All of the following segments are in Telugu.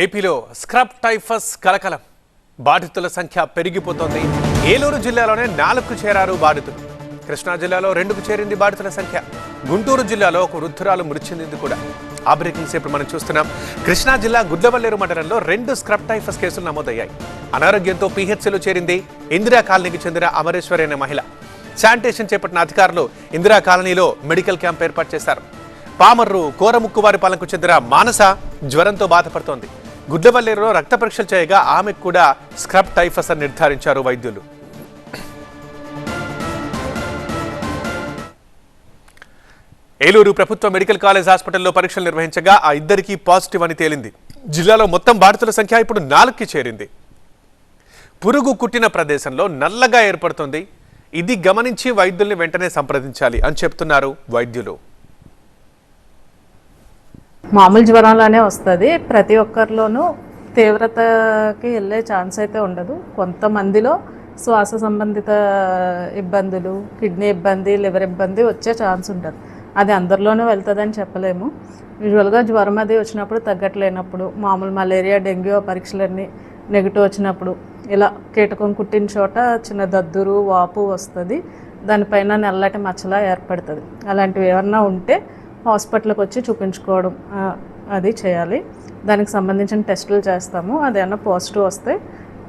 ఏపీలో స్క్రబ్ టైఫస్ కలకలం. బాధితుల సంఖ్య పెరిగిపోతోంది. ఏలూరు జిల్లాలోనే 4కు చేరారు బాధితులు. కృష్ణా జిల్లాలో 2కు చేరింది బాధితుల సంఖ్య. గుంటూరు జిల్లాలో ఒక వృద్ధురాలు మృతి చెందింది కూడా. ఆ బ్రేకింగ్స్ ఇప్పుడు మనం చూస్తున్నాం. కృష్ణా జిల్లా గుడ్లవల్లేరు మండలంలో 2 స్క్రబ్ టైఫస్ కేసులు నమోదయ్యాయి. అనారోగ్యంతో పీహెచ్సీలో చేరింది ఇందిరా కాలనీకి చెందిన అమరేశ్వరి అనే మహిళ. శానిటేషన్ చేపట్టిన అధికారులు ఇందిరా కాలనీలో మెడికల్ క్యాంప్ ఏర్పాటు చేశారు. పామర్రు కోరముక్కువారిపాలెంకు చెందిన మానస జ్వరంతో బాధపడుతోంది. గుడ్లవల్లేరులో రక్త పరీక్షలు చేయగా ఆమెకు కూడా స్క్రబ్ టైఫస్ అని నిర్ధారించారు వైద్యులు. ఏలూరు ప్రభుత్వ మెడికల్ కాలేజ్ హాస్పిటల్లో పరీక్షలు నిర్వహించగా ఆ ఇద్దరికీ పాజిటివ్ అని తేలింది. జిల్లాలో మొత్తం బాధితుల సంఖ్య ఇప్పుడు 4కి చేరింది. పురుగు కుట్టిన ప్రదేశంలో నల్లగా ఏర్పడుతుంది. ఇది గమనించి వైద్యుల్ని వెంటనే సంప్రదించాలి అని చెప్తున్నారు వైద్యులు. మామూలు జ్వరంలానే వస్తుంది. ప్రతి ఒక్కరిలోనూ తీవ్రతకి వెళ్ళే ఛాన్స్ అయితే ఉండదు. కొంతమందిలో శ్వాస సంబంధిత ఇబ్బందులు, కిడ్నీ ఇబ్బంది, లివర్ ఇబ్బంది వచ్చే ఛాన్స్ ఉంటుంది. అది అందరిలోనూ వెళ్తుందని చెప్పలేము. యూజువల్గా జ్వరం అది వచ్చినప్పుడు తగ్గట్లేనప్పుడు, మామూలు మలేరియా, డెంగ్యూ పరీక్షలన్నీ నెగిటివ్ వచ్చినప్పుడు, ఇలా కీటకం కుట్టిన చోట చిన్న దద్దురు, వాపు వస్తుంది. దానిపైన నల్లటి మచ్చలా ఏర్పడుతుంది. అలాంటివి ఏమన్నా ఉంటే హాస్పిటల్కి వచ్చి చూపించుకోవడం అది చేయాలి. దానికి సంబంధించిన టెస్టులు చేస్తాము. అది ఏమన్నా పాజిటివ్ వస్తే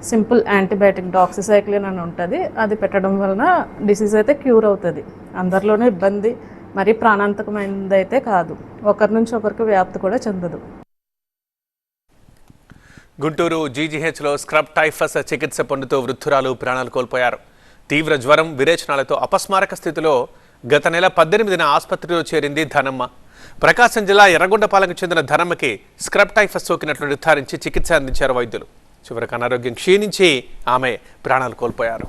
సింపుల్ యాంటీబయాటిక్ డాక్సిసైక్లిన్ అని ఉంటుంది. అది పెట్టడం వలన డిసీజ్ అయితే క్యూర్ అవుతుంది. అందరిలోనూ ఇబ్బంది మరీ ప్రాణాంతకమైనది అయితే కాదు. ఒకరి నుంచి ఒకరికి వ్యాప్తి కూడా చెందదు. గుంటూరు జీజీహెచ్లో స్క్రబ్ టైఫస్ చికిత్స పొందుతూ వృద్ధురాలు ప్రాణాలు కోల్పోయారు. తీవ్ర జ్వరం, విరేచనాలతో అపస్మారక స్థితిలో గత నెల 18న ఆసుపత్రిలో చేరింది ధనమ్మ. ప్రకాశం జిల్లా ఎర్రగొండపాలెంకు చెందిన ధనమ్మకి స్క్రబ్ టైఫస్ సోకినట్లు నిర్ధారించి చికిత్స అందించారు వైద్యులు. చివరికి అనారోగ్యం క్షీణించి ఆమె ప్రాణాలు కోల్పోయారు.